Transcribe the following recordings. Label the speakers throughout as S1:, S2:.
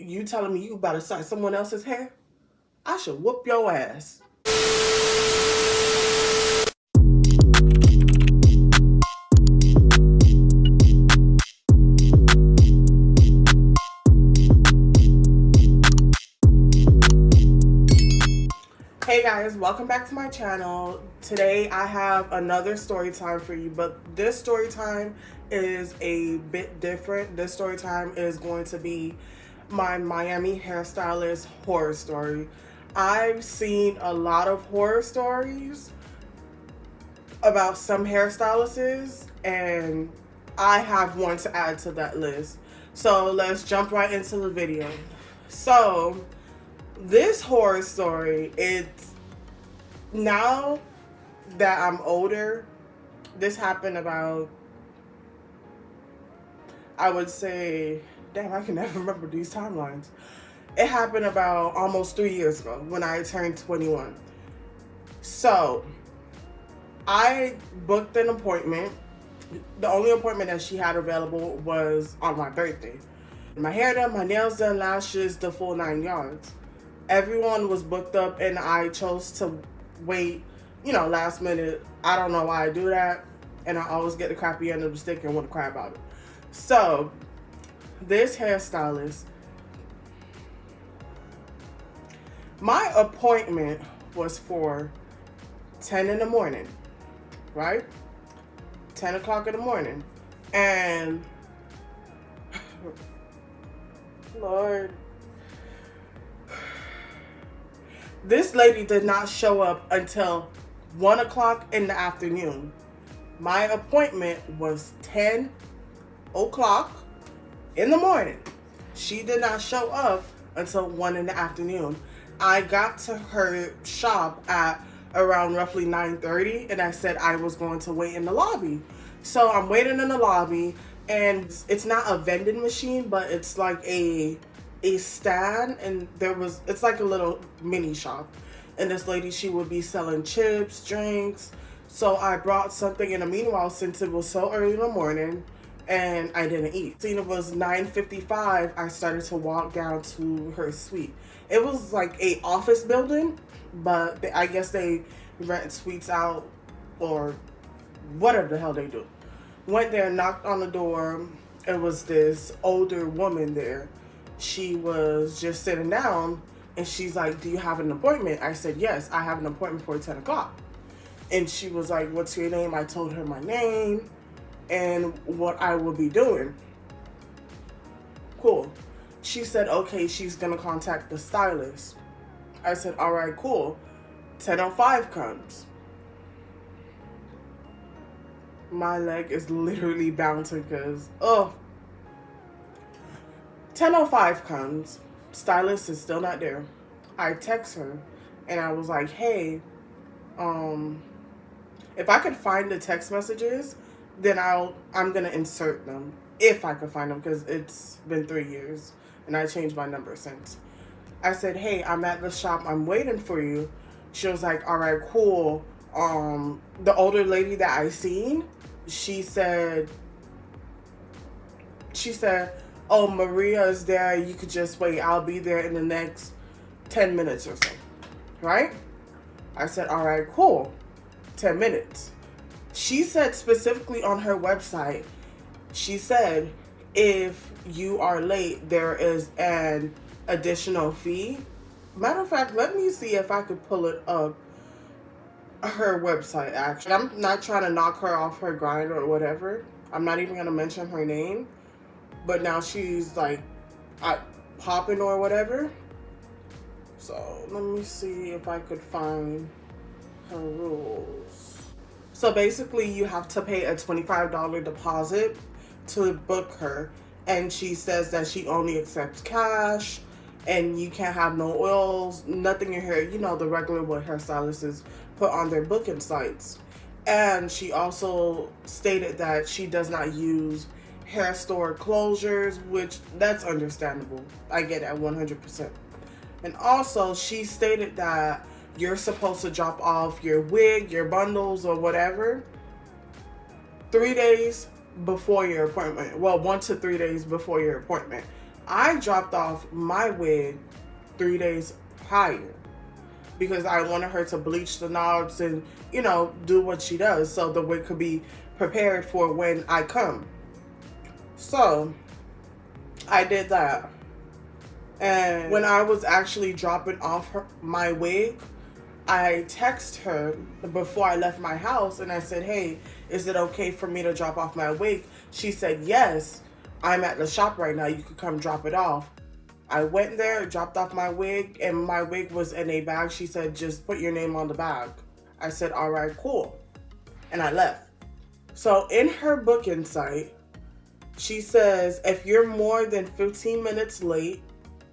S1: You telling me you about to start someone else's hair? I should whoop your ass. Hey guys, welcome back to my channel. Today I have another story time for you, but this story time is a bit different. This story time is going to be my Miami hairstylist horror story. I've seen a lot of horror stories about some hairstylists, and I have one to add to that list. So let's jump right into the video. So this horror story, it's now that I'm older, this happened about, I would say, damn, I can never remember these timelines. It happened about almost 3 years ago when I turned 21. So I booked an appointment. The only appointment that she had available was on my birthday. My hair done, my nails done, lashes, the full 9 yards. Everyone was booked up and I chose to wait, last minute. I don't know why I do that. And I always get the crappy end of the stick and want to cry about it. So, this hairstylist, my appointment was for 10 in the morning, right? 10 o'clock in the morning. And, Lord, this lady did not show up until 1 o'clock in the afternoon. My appointment was 10 o'clock in the morning. She did not show up until 1 in the afternoon. I got to her shop at around roughly 9:30, and I said I was going to wait in the lobby. So I'm waiting in the lobby, and it's not a vending machine, but it's like a stand, and it's like a little mini shop. And this lady, she would be selling chips, drinks. So I brought something in the meanwhile, since it was so early in the morning and I didn't eat. It was 9:55. I started to walk down to her suite. It was like a office building, but I guess they rent suites out or whatever the hell they do. Went there, knocked on the door. It was this older woman there. She was just sitting down, and she's like, "Do you have an appointment?" I said, "Yes, I have an appointment for 10 o'clock. And she was like, "What's your name?" I told her my name and what I will be doing. Cool. She said, okay, she's going to contact the stylist. I said, all right, cool. 10:05 comes. My leg is literally bouncing because, 10:05 comes. Stylist is still not there. I text her and I was like, hey, if I could find the text messages, then I'm gonna insert them if I could find them, because it's been 3 years and I changed my number since. I said, hey, I'm at the shop, I'm waiting for you. She was like, all right, cool. The older lady that I seen, she said, oh, Maria is there, you could just wait, I'll be there in the next 10 minutes or so, right? I said, all right, cool, 10 minutes. She said specifically on her website, she said, if you are late, there is an additional fee. Matter of fact, let me see if I could pull it up. Her website, actually. I'm not trying to knock her off her grind or whatever. I'm not even going to mention her name. But now she's like popping or whatever. So let me see if I could find her rules. So basically, you have to pay a $25 deposit to book her. And she says that she only accepts cash. And you can't have no oils, nothing in hair. The regular what hairstylists put on their booking sites. And she also stated that she does not use hair store closures, which that's understandable. I get that 100%. And also, she stated that you're supposed to drop off your wig, your bundles, or whatever 3 days before your appointment. Well, 1 to 3 days before your appointment. I dropped off my wig 3 days prior because I wanted her to bleach the knobs and, do what she does so the wig could be prepared for when I come. So I did that. And when I was actually dropping off my wig, I texted her before I left my house and I said, hey, is it okay for me to drop off my wig? She said, yes, I'm at the shop right now. You could come drop it off. I went there, dropped off my wig, and my wig was in a bag. She said, just put your name on the bag. I said, all right, cool. And I left. So in her booking site, she says, if you're more than 15 minutes late,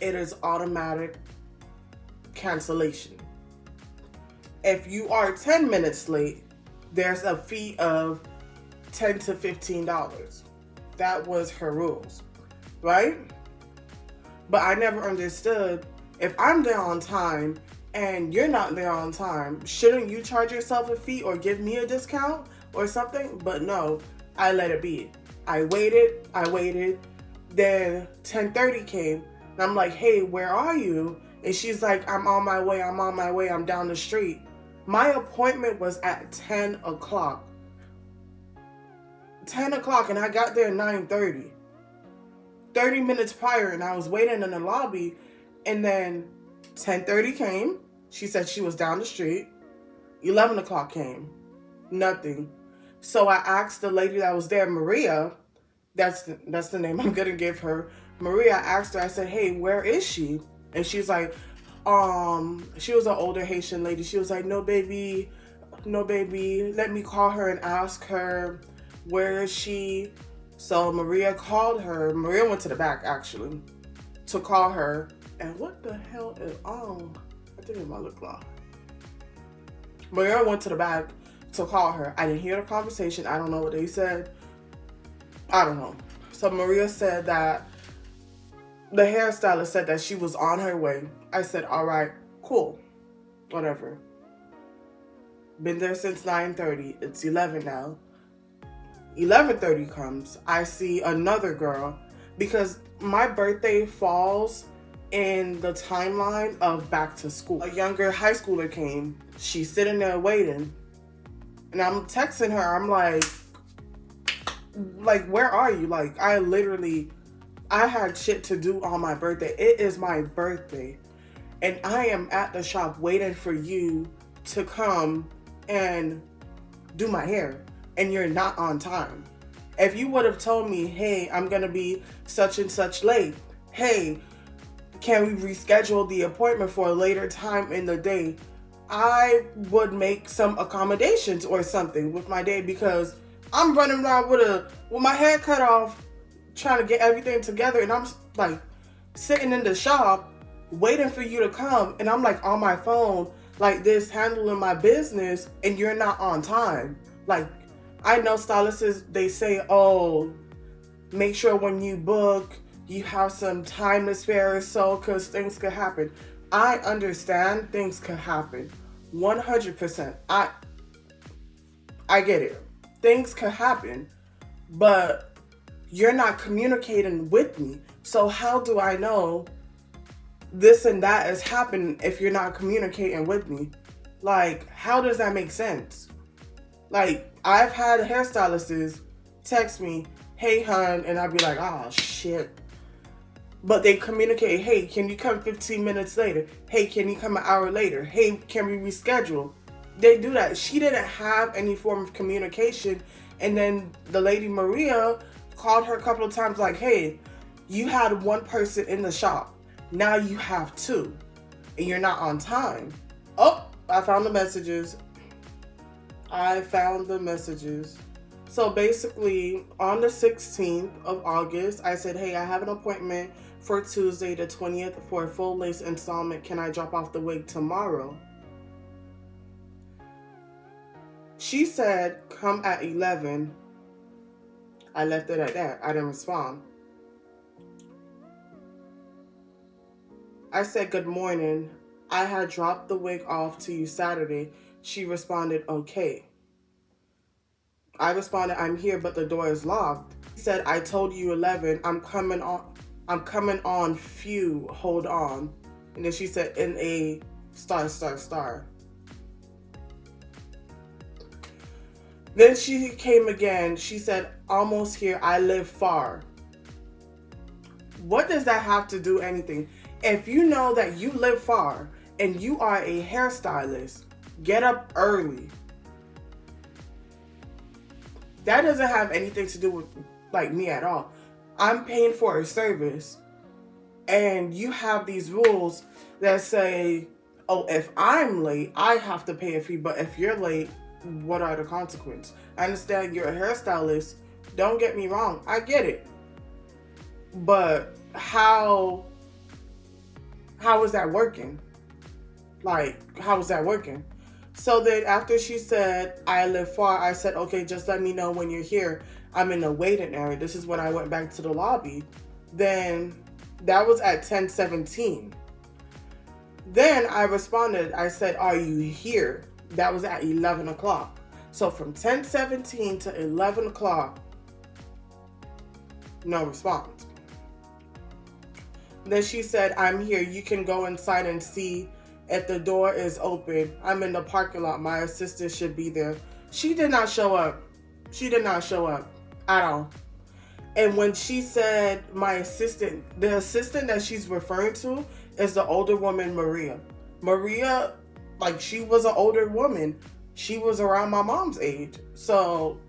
S1: it is automatic cancellation. If you are 10 minutes late, there's a fee of $10 to $15. That was her rules, right? But I never understood, if I'm there on time and you're not there on time, shouldn't you charge yourself a fee or give me a discount or something? But no, I let it be. I waited. Then 10:30 came and I'm like, hey, where are you? And she's like, I'm on my way. I'm down the street. My appointment was at 10 o'clock. 10 o'clock and I got there at 9:30. 30 minutes prior and I was waiting in the lobby, and then 10:30 came. She said she was down the street. 11 o'clock came. Nothing. So I asked the lady that was there, Maria, that's the name I'm gonna give her. Maria, I asked her, I said, hey, where is she? And she's like, she was an older Haitian lady. She was like, no baby, let me call her and ask her, where is she? So Maria called her. Maria went to the back, actually, to call her. And what the hell is on? I think it's my lip gloss. Maria went to the back to call her. I didn't hear the conversation. I don't know what they said. I don't know. So Maria said that the hairstylist said that she was on her way. I said, all right, cool, whatever. Been there since 9:30. It's 11 now. 11:30 comes. I see another girl because my birthday falls in the timeline of back to school. A younger high schooler came. She's sitting there waiting. And I'm texting her. I'm like, where are you? Like, I had shit to do on my birthday. It is my birthday. And I am at the shop waiting for you to come and do my hair. And you're not on time. If you would have told me, hey, I'm going to be such and such late. Hey, can we reschedule the appointment for a later time in the day? I would make some accommodations or something with my day, because I'm running around with my hair cut off, trying to get everything together. And I'm like sitting in the shop waiting for you to come. And I'm like on my phone like this, handling my business, and you're not on time. Like, I know stylists, they say, oh, make sure when you book, you have some time to spare or so, because things could happen. I understand things could happen. 100%. I get it. Things could happen, but you're not communicating with me. So how do I know this and that is happening if you're not communicating with me? Like, how does that make sense? Like, I've had hairstylists text me, hey, hun, and I'd be like, oh, shit. But they communicate, hey, can you come 15 minutes later? Hey, can you come an hour later? Hey, can we reschedule? They do that. She didn't have any form of communication. And then the lady Maria called her a couple of times like, hey, you had one person in the shop. Now you have two. And you're not on time. Oh, I found the messages. So basically, on the 16th of August, I said, hey, I have an appointment for Tuesday the 20th for a full lace installment. Can I drop off the wig tomorrow? She said, come at 11. I left it at that. I didn't respond. I said, good morning. I had dropped the wig off to you Saturday. She responded, okay. I responded, I'm here, but the door is locked. She said, I told you 11. I'm coming on. I'm coming on few, hold on. And then she said, in a star, star, star. Then she came again. She said, almost here, I live far. What does that have to do anything? If you know that you live far and you are a hairstylist, get up early. That doesn't have anything to do with like me at all. I'm paying for a service, and you have these rules that say, oh, if I'm late, I have to pay a fee, but if you're late, what are the consequences? I understand you're a hairstylist. Don't get me wrong. I get it. But how is that working? Like, how is that working? So then after she said, I live far, I said, okay, just let me know when you're here. I'm in the waiting area. This is when I went back to the lobby. Then that was at 10:17. Then I responded, I said, are you here? That was at 11 o'clock. So from 10:17 to 11 o'clock, no response. Then she said, I'm here. You can go inside and see if the door is open. I'm in the parking lot. My assistant should be there. She did not show up. She did not show up at all. And when she said my assistant, the assistant that she's referring to is the older woman, Maria. Maria, like, she was an older woman. She was around my mom's age. So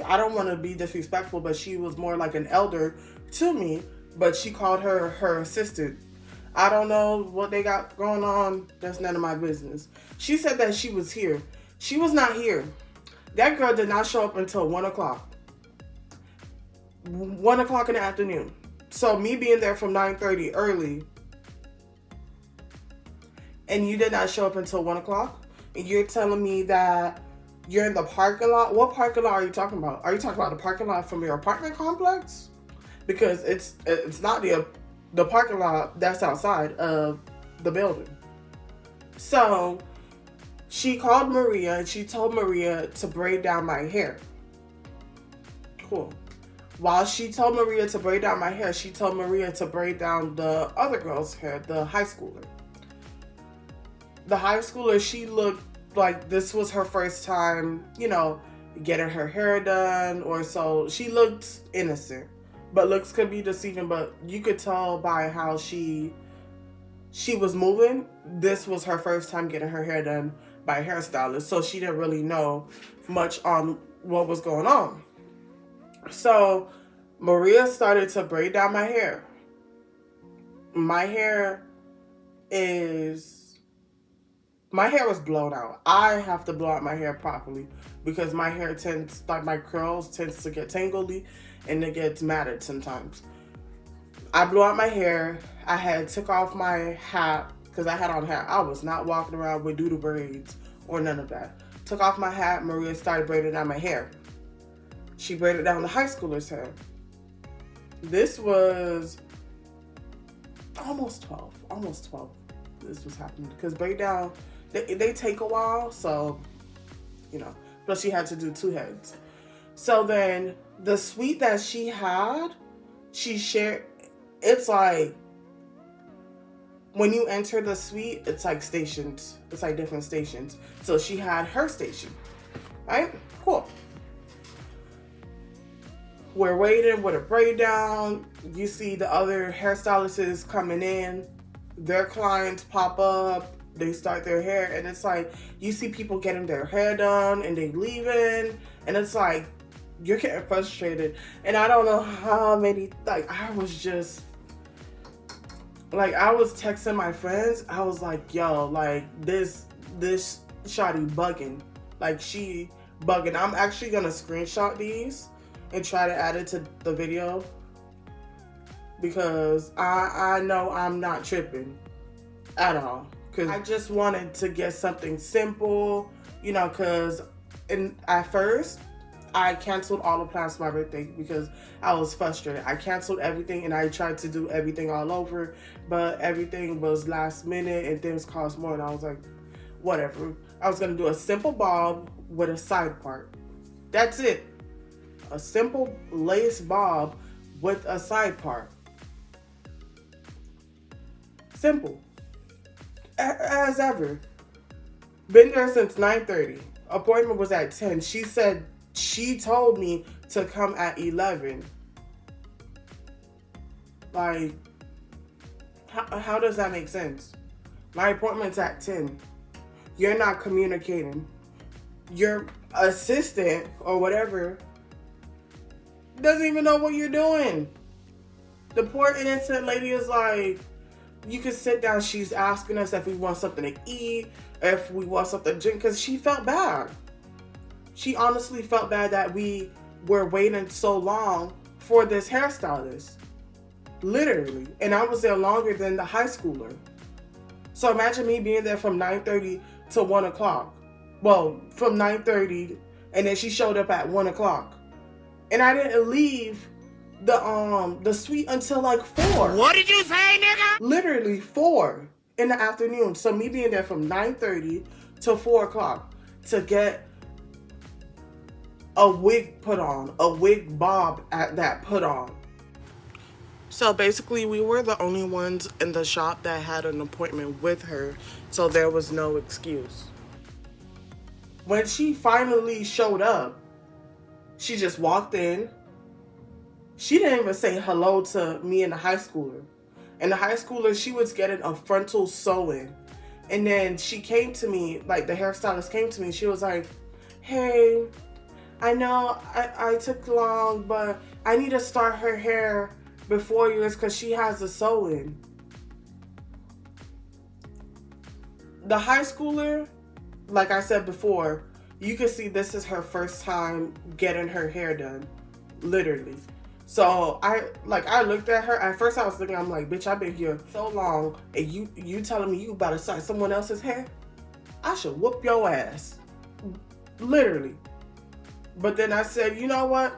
S1: I don't want to be disrespectful, but she was more like an elder to me. But she called her her assistant. I don't know what they got going on. That's none of my business. She said that she was here. She was not here. That girl did not show up until 1 o'clock. 1 o'clock in the afternoon. So me being there from 9:30 early, and you did not show up until 1 o'clock? And you're telling me that you're in the parking lot? What parking lot are you talking about? Are you talking about the parking lot from your apartment complex? Because it's not the parking lot that's outside of the building. So she called Maria and she told Maria to braid down my hair. Cool. While she told Maria to braid down my hair, she told Maria to braid down the other girl's hair, the high schooler. The high schooler, she looked like this was her first time, getting her hair done or so. She looked innocent. But looks could be deceiving, but you could tell by how she was moving. This was her first time getting her hair done by a hairstylist, so she didn't really know much on what was going on. So Maria started to braid down my hair. My hair was blown out. I have to blow out my hair properly because my hair my curls tends to get tangly and it gets matted sometimes. I blew out my hair. I took off my hat because I had on a hat. I was not walking around with doodle braids or none of that. Took off my hat. Maria started braiding down my hair. She braided down the high schooler's hair. This was almost 12. This was happening because braid down, they take a while, so plus she had to do 2 heads. So then the suite that she had, she shared. It's like when you enter the suite, it's like stations. It's like different stations. So she had her station, right? Cool. We're waiting with a braid down. You see the other hairstylists coming in. Their clients pop up. They start their hair, and it's like you see people getting their hair done and they leaving, and it's like you're getting frustrated. And I don't know how many, I was texting my friends. I was like, yo, this shawty bugging. She bugging. I'm actually gonna screenshot these and try to add it to the video because I know I'm not tripping at all. Because I just wanted to get something simple, because at first I canceled all the plans for my birthday because I was frustrated. I canceled everything and I tried to do everything all over, but everything was last minute and things cost more, and I was like, whatever. I was going to do a simple bob with a side part. That's it. A simple lace bob with a side part. Simple. As ever. Been there since 9:30. Appointment was at 10. She said she told me to come at 11. Like, how does that make sense? My appointment's at 10. You're not communicating. Your assistant or whatever doesn't even know what you're doing. The poor innocent lady is like, you can sit down. She's asking us if we want something to eat, if we want something to drink, because she felt bad. She honestly felt bad that we were waiting so long for this hairstylist. Literally. And I was there longer than the high schooler. So imagine me being there from 9:30 to 1 o'clock. Well, from 9:30, and then she showed up at 1 o'clock. And I didn't leave the suite until like 4.
S2: What did you say, nigga?
S1: Literally 4 in the afternoon. So me being there from 9:30 to 4 o'clock to get a wig put on, a wig bob at that put on. So basically we were the only ones in the shop that had an appointment with her, so there was no excuse. When she finally showed up, she just walked in. She didn't even say hello to me and the high schooler. And the high schooler, she was getting a frontal sew-in. And then she came to me, like the hairstylist came to me, she was like, hey, I know I took long, but I need to start her hair before yours because she has a sew-in. The high schooler, like I said before, you can see this is her first time getting her hair done. Literally. So I looked at her. At first I was thinking, I'm like, bitch, I've been here so long and you telling me you about to start someone else's hair? I should whoop your ass. Literally. But then I said, you know what?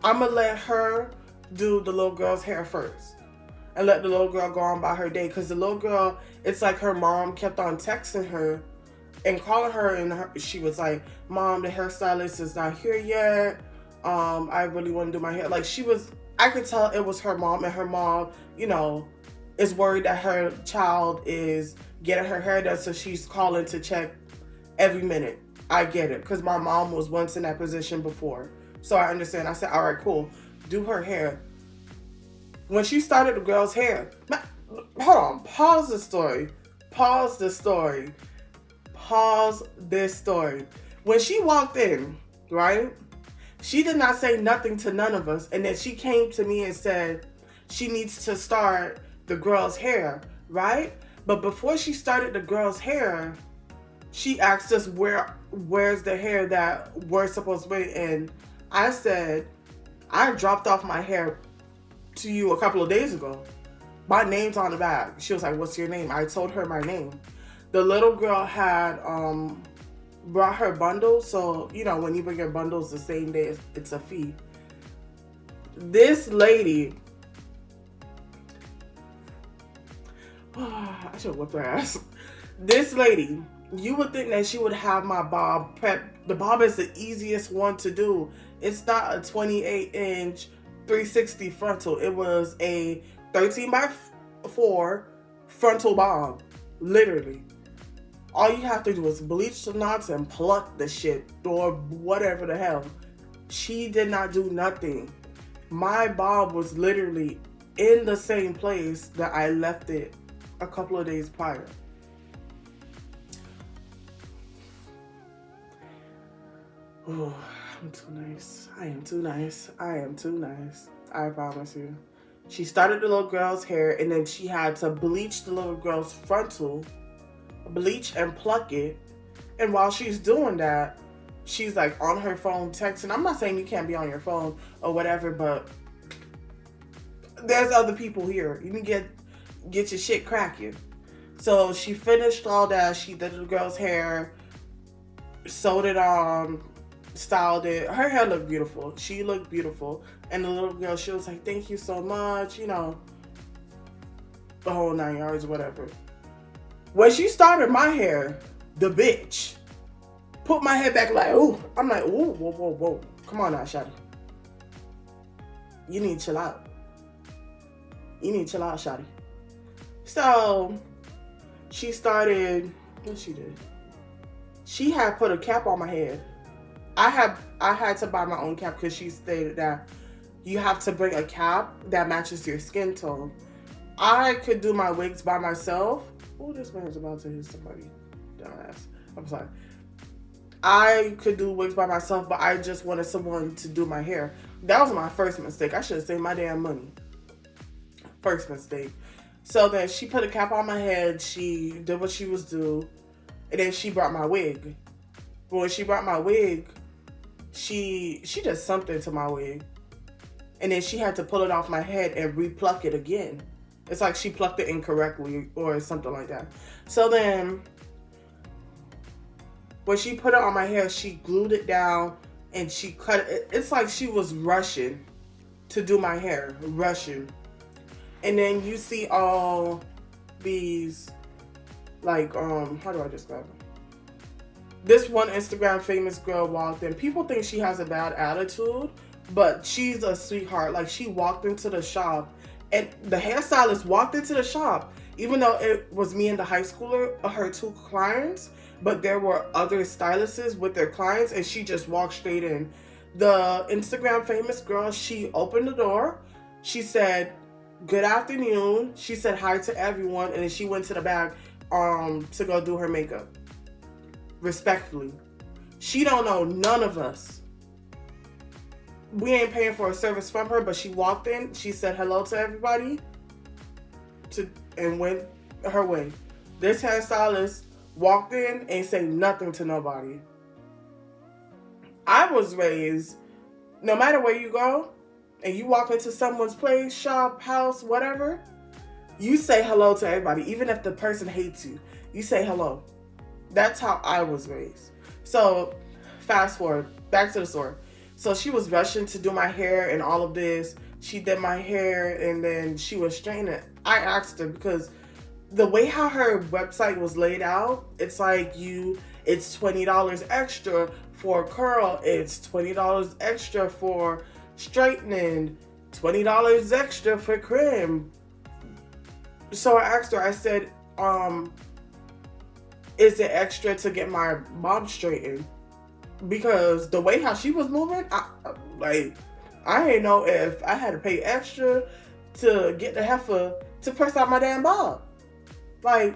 S1: I'm going to let her do the little girl's hair first. And let the little girl go on by her day. Because the little girl, it's like her mom kept on texting her and calling her. And she was like, Mom, the hairstylist is not here yet. I really want to do my hair. Like I could tell it was her mom. And her mom, you know, is worried that her child is getting her hair done. So she's calling to check every minute. I get it. Because my mom was once in that position before. So I understand. I said, all right, cool. Do her hair. When she started the girl's hair, hold on, pause the story. Pause the story. Pause this story. When she walked in, right, she did not say nothing to none of us. And then she came to me and said she needs to start the girl's hair, right? But before she started the girl's hair, she asked us where's the hair that we're supposed to be. And I said, I dropped off my hair to you a couple of days ago. My name's on the bag. She was like, what's your name? I told her my name. The little girl had brought her bundle. So, you know, when you bring your bundles the same day, it's a fee. This lady, I should whip her ass. This lady, you would think that she would have my bob prep. The bob is the easiest one to do. It's not a 28-inch 360 frontal. It was a 13x4 frontal bob. Literally. All you have to do is bleach the knots and pluck the shit or whatever the hell. She did not do nothing. My bob was literally in the same place that I left it a couple of days prior. Oh, I'm too nice. I am too nice. I am too nice. I promise you. She started the little girl's hair and then she had to bleach the little girl's frontal, bleach and pluck it. And while she's doing that, she's like on her phone texting. I'm not saying you can't be on your phone or whatever, but there's other people here. You can get your shit cracking. So she finished all that. She did the girl's hair, sewed it on, styled it. Her hair looked beautiful. She looked beautiful. And the little girl, she was like, thank you so much, you know, the whole 9 yards, whatever. When she started my hair, the bitch put my hair back like, ooh. I'm like, ooh, whoa, whoa, whoa. Come on now, shawty. You need to chill out. You need to chill out, shawty. So she started, what she did? She had put a cap on my head. I had to buy my own cap because she stated that you have to bring a cap that matches your skin tone. I could do my wigs by myself. Oh, this man's about to hit somebody. Dumbass. I'm sorry. I could do wigs by myself, but I just wanted someone to do my hair. That was my first mistake. I should have saved my damn money. First mistake. So then she put a cap on my head. She did what she was due. And then she brought my wig. But when she brought my wig, she did something to my wig. And then she had to pull it off my head and repluck it again. It's like she plucked it incorrectly or something like that. So then, when she put it on my hair, she glued it down and she cut it. It's like she was rushing to do my hair. Rushing. And then you see all these, like, how do I describe it? This one Instagram famous girl walked in. People think she has a bad attitude, but she's a sweetheart. Like, she walked into the shop, and the hairstylist walked into the shop, even though it was me and the high schooler, her two clients, but there were other stylists with their clients, and she just walked straight in. The Instagram famous girl, she opened the door. She said, "Good afternoon." She said hi to everyone, and then she went to the back to go do her makeup. Respectfully. She don't know none of us. We ain't paying for a service from her, but she walked in, she said hello to everybody and went her way. This hairstylist walked in and said nothing to nobody. I was raised, no matter where you go, and you walk into someone's place, shop, house, whatever, you say hello to everybody. Even if the person hates you, you say hello. That's how I was raised. So, fast forward, back to the story. So she was rushing to do my hair and all of this. She did my hair and then she was straightening it. I asked her because the way how her website was laid out, it's like it's $20 extra for a curl. It's $20 extra for straightening. $20 extra for trim. So I asked her, I said, is it extra to get my bob straightened? Because the way how she was moving, I didn't know if I had to pay extra to get the heifer to press out my damn bob. Like,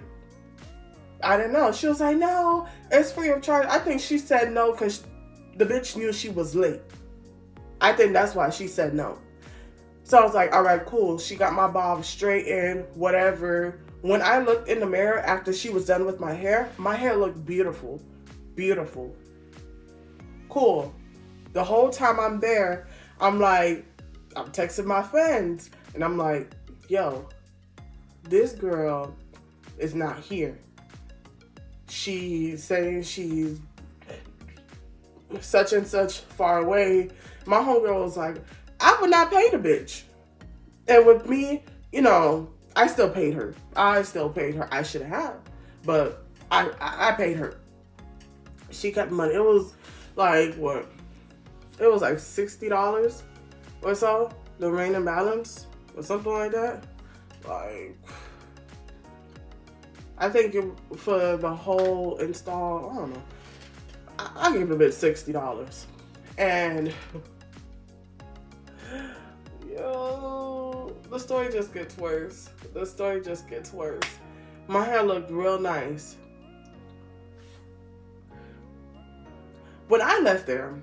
S1: I didn't know. She was like, no, it's free of charge. I think she said no because the bitch knew she was late. I think that's why she said no. So I was like, all right, cool. She got my bob straightened, whatever. When I looked in the mirror after she was done with my hair looked beautiful. Beautiful. Cool. The whole time I'm there, I'm texting my friends, and I'm like, yo, this girl is not here. She's saying she's such and such far away. My homegirl was like, I would not pay the bitch. And with me, I still paid her. I should have. But I paid her. She kept the money. It was like, what? It was like $60 or so. The remaining balance or something like that. Like, I think for the whole install, I don't know. I gave the bitch $60. And yo, the story just gets worse. My hair looked real nice. When I left there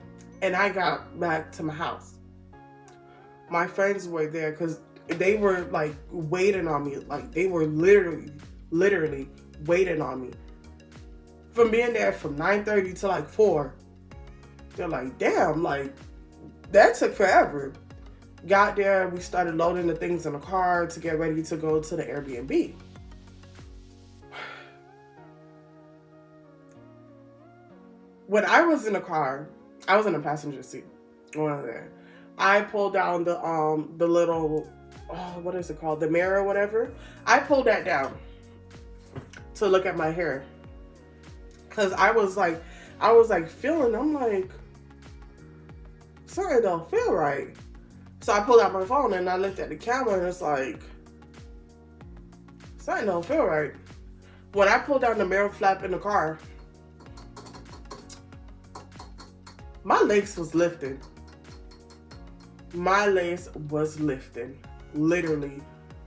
S1: and I got back to my house, my friends were there because they were like waiting on me. Like, they were literally waiting on me. From being there from 9:30 to like 4. They're like, damn, like, that took forever. Got there, we started loading the things in the car to get ready to go to the Airbnb. When I was in the car, I was in the passenger seat. Going there, I pulled down the little, what is it called? The mirror or whatever. I pulled that down to look at my hair. Cause I was like feeling, I'm like, something don't feel right. So I pulled out my phone and I looked at the camera and it's like, Something don't feel right. When I pulled down the mirror flap in the car, my lace was lifting. My lace was lifting. Literally.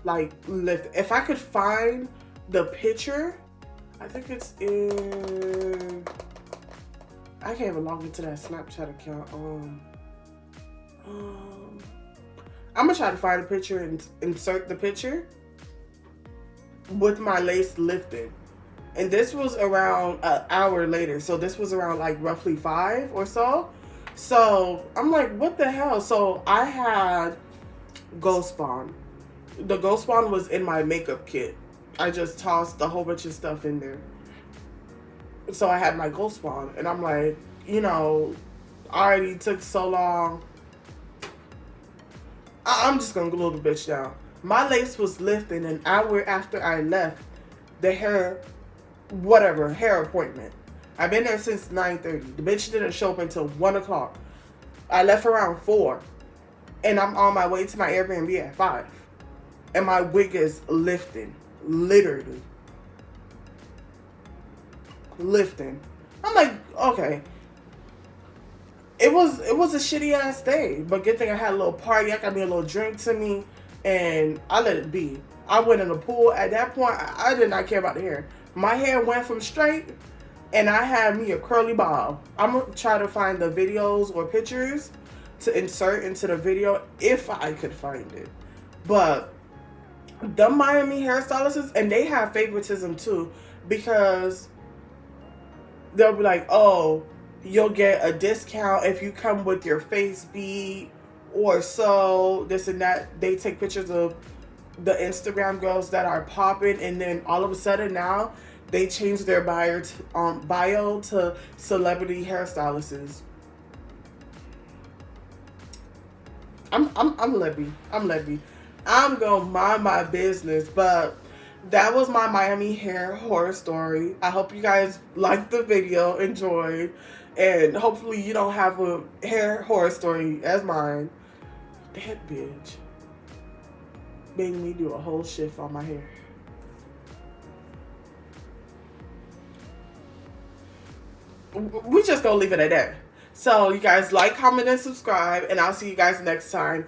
S1: Like, lift. If I could find the picture, I think it's in... I can't even log into that Snapchat account. I'm gonna try to find a picture and insert the picture with my lace lifted. And this was around an hour later. So this was around like roughly 5 or so. So I'm like, what the hell? So I had Ghost Spawn. The Ghost Spawn was in my makeup kit. I just tossed a whole bunch of stuff in there. So I had my Ghost Spawn. And I'm like, you know, already took so long. I'm just going to glue the bitch down. My lace was lifting an hour after I left the hair appointment. I've been there since 9:30. The bitch didn't show up until 1 o'clock. I left around 4. And I'm on my way to my Airbnb at 5. And my wig is lifting. Literally. Lifting. I'm like, okay. It was a shitty ass day. But good thing I had a little party. I got me a little drink to me. And I let it be. I went in the pool. At that point, I did not care about the hair. My hair went from straight, and I had me a curly bob. I'm going to try to find the videos or pictures to insert into the video if I could find it. But the Miami hairstylists, and they have favoritism too, because they'll be like, oh, you'll get a discount if you come with your face beat or so, this and that. They take pictures of the Instagram girls that are popping, and then all of a sudden now they change their bio to celebrity hairstylists. I'm Libby. I'm gonna mind my business. But that was my Miami hair horror story. I hope you guys liked the video, enjoyed, and hopefully you don't have a hair horror story as mine. That bitch made me do a whole shift on my hair. We just gonna leave it at that. So you guys like, comment, and subscribe, and I'll see you guys next time.